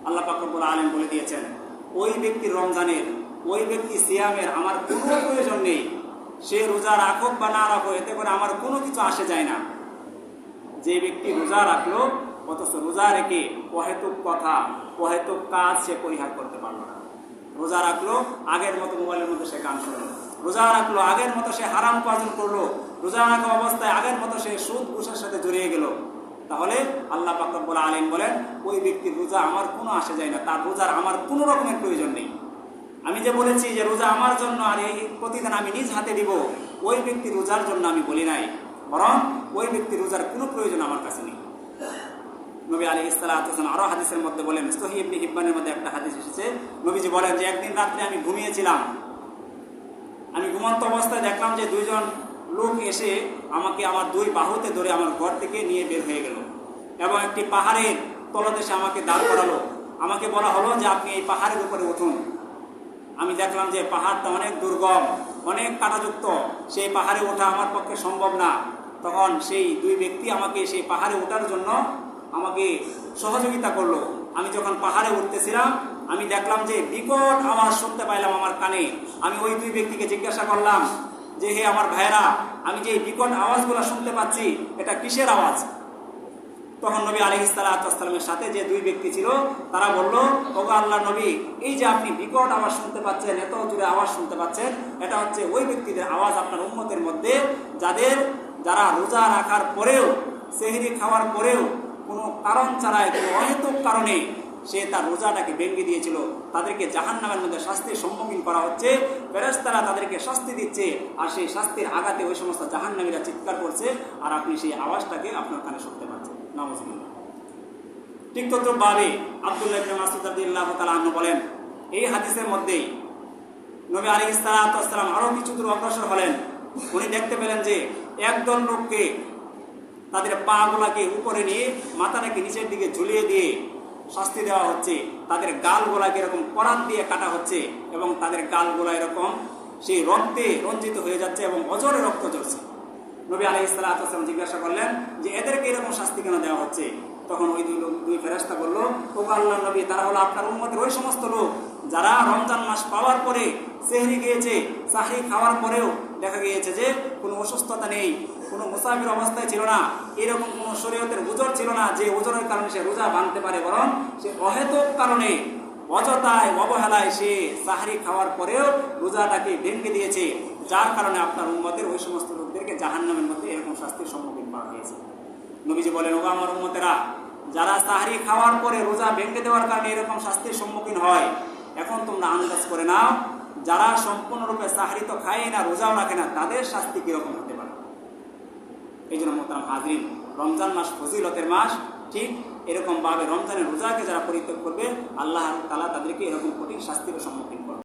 আল্লাহ পাক রব্বুল আলামিন বলে দিয়েছেন, ওই ব্যক্তির রমজানের, ওই ব্যক্তি সিয়ামের আমার কোনো প্রয়োজন নেই। সে রোজা রাখুক বা না রাখুক, এতে করে আমার কোনো কিছু আসে যায় না। যে ব্যক্তি রোজা রাখলো অথচ রোজা রেখে অহেতুক কথা, অহেতুক কাজ সে পরিহার করতে পারলো না। রোজা রাখলো, আগের মতো মোবাইলের মধ্যে সে গান শুনলো। রোজা রাখলো, আগের মতো সে হারাম উপার্জন করলো। রোজা রাখা অবস্থায় আগের মতো সে সুদ ঘুষের সাথে জড়িয়ে গেল। তাহলে আল্লাহ পাক রব্বুল আলামিন বলেন, ওই ব্যক্তির রোজা আমার কোনো আসে যায় না, তার রোজার আমার কোনো রকমের প্রয়োজন নেই। আমি যে বলেছি যে রোজা আমার জন্য আর এই প্রতিদিন আমি নিজ হাতে দিব, ওই ব্যক্তির রোজার জন্য আমি বলি নাই, বরং ওই ব্যক্তির রোজার কোনো প্রয়োজন আমার কাছে নেই। নবী আলাইহিস সালাতু ওয়াস সালাম আরো হাদিসের মধ্যে বলেন, সহিহ ইবনে হিব্বানের মধ্যে একটা হাদিস এসেছে, নবীজি বলেন যে একদিন রাত্রে আমি ঘুমিয়েছিলাম। আমি ঘুমন্ত অবস্থায় দেখলাম যে দুইজন লোক এসে আমাকে আমার দুই বাহুতে ধরে আমার ঘর থেকে নিয়ে বের হয়ে গেল এবং একটি পাহাড়ের তলদেশে আমাকে দাঁড় করালো। আমাকে বলা হলো যে আপনি এই পাহাড়ের উপরে উঠুন। আমি দেখলাম যে পাহাড়টা অনেক দুর্গম, অনেক কাঁটাযুক্ত, সেই পাহাড়ে ওঠা আমার পক্ষে সম্ভব না। তখন সেই দুই ব্যক্তি আমাকে সেই পাহাড়ে ওঠার জন্য আমাকে সহযোগিতা করলো। আমি যখন পাহাড়ে উঠতেছিলাম, আমি দেখলাম যে বিকট আওয়াজ শুনতে পাইলাম আমার কানে। আমি ওই দুই ব্যক্তিকে জিজ্ঞাসা করলাম যে, হে আমার ভাইয়েরা, আমি যে বিকট আওয়াজগুলো শুনতে পাচ্ছি, এটা কিসের আওয়াজ? তখন নবী আলাইহিস সালাতু ওয়াস সালামের সাথে যে দুই ব্যক্তি ছিল, তারা বলল, ওগো আল্লাহর নবী, এই যে আপনি বিকট আওয়াজ শুনতে পাচ্ছেন, এত জোরে আওয়াজ শুনতে পাচ্ছেন, এটা হচ্ছে ওই ব্যক্তিদের আওয়াজ আপনার উম্মতের মধ্যে যারা রোজা রাখার পরেও, সেহরি খাওয়ার পরেও কোনো কারণ ছাড়াই, কোনো অহেতুক কারণে সে তার রোজাটাকে ভেঙে দিয়েছিল। তাদেরকে জাহান্নামের মধ্যে শাস্তির সম্মুখীন করা হচ্ছে, ফেরেশতারা তাদেরকে শাস্তি দিচ্ছে, আর সেই শাস্তির আঘাতে ওই সমস্ত জাহান্নামীরা চিৎকার করছে, আর আপনি সেই আওয়াজটাকে আপনার কানে শুনতে পাচ্ছেন। নাউযুবিল্লাহ। ঠিক তদ্রুপভাবে আব্দুল্লাহ ইবনে মাসউদ রাদিয়াল্লাহু তাআলা আনহু বলেন, এই হাদিসের মধ্যেই নবী আলাইহিস সালাতু ওয়াস সালাম আরো কিছু দূর অগ্রসর হলেন। উনি দেখতে পেলেন যে একদল লোককে তাদের পা গুলাকে উপরে নিয়ে মাথাটাকে নিচের দিকে ঝুলিয়ে দিয়ে শাস্তি দেওয়া হচ্ছে। তাদের গাল গোলাকে এরকম করাত দিয়ে কাটা হচ্ছে এবং তাদের গাল গোলা এরকম সেই রক্তে রঞ্জিত হয়ে যাচ্ছে এবং অজরে রক্ত ঝরছে। নবী আলাইহিস সালাতু ওয়াস সালাম জিজ্ঞাসা করলেন যে এদেরকে এরকম শাস্তি কেন দেওয়া হচ্ছে? তখন ওই দুই ফেরেশতা বলল, ও আল্লাহর নবী, তারা হলো আপনার উম্মতের ওই সমস্ত লোক যারা রমজান মাস পাওয়ার পরে সেহরি গিয়েছে, সাহরি খাওয়ার পরেও দেখা গিয়েছে যে কোনো অসুস্থতা নেই, কোনো মুসাফির অবস্থায় ছিল না, এরকম কোনো শরীয়তের ওজর ছিল না যে ওজরের কারণে সে রোজা ভাঙতে পারে, বরং সে অহেতুক কারণে, অযথায়, অবহেলায় সে সাহরি খাওয়ার পরেও রোজাটাকে ভেঙে দিয়েছে, যার কারণে আপনার উম্মতের ওই সমস্ত লোকদেরকে জাহান্নামের মধ্যে এরকম শাস্তির সম্মুখীন করা হয়েছে। নবীজি বলেন, ও আমার উম্মতেরা, যারা সাহরি খাওয়ার পরে রোজা ভেঙে দেওয়ার কারণে এরকম শাস্তির সম্মুখীন হয়, এখন তোমরা আন্দাজ করে নাও যারা সম্পূর্ণরূপে সাহরি তো খায় না, রোজাও রাখে না, তাদের শাস্তি কিরকম হতে পারে। এই জন্য মোহতারাম হাজরিন, রমজান মাস ফজিলতের মাস। ঠিক এরকম ভাবে রমজানের রোজাকে যারা পরিত্যাগ করবে, আল্লাহ তাআলা তাদেরকে এরকম কঠিন শাস্তির সম্মুখীন করবে।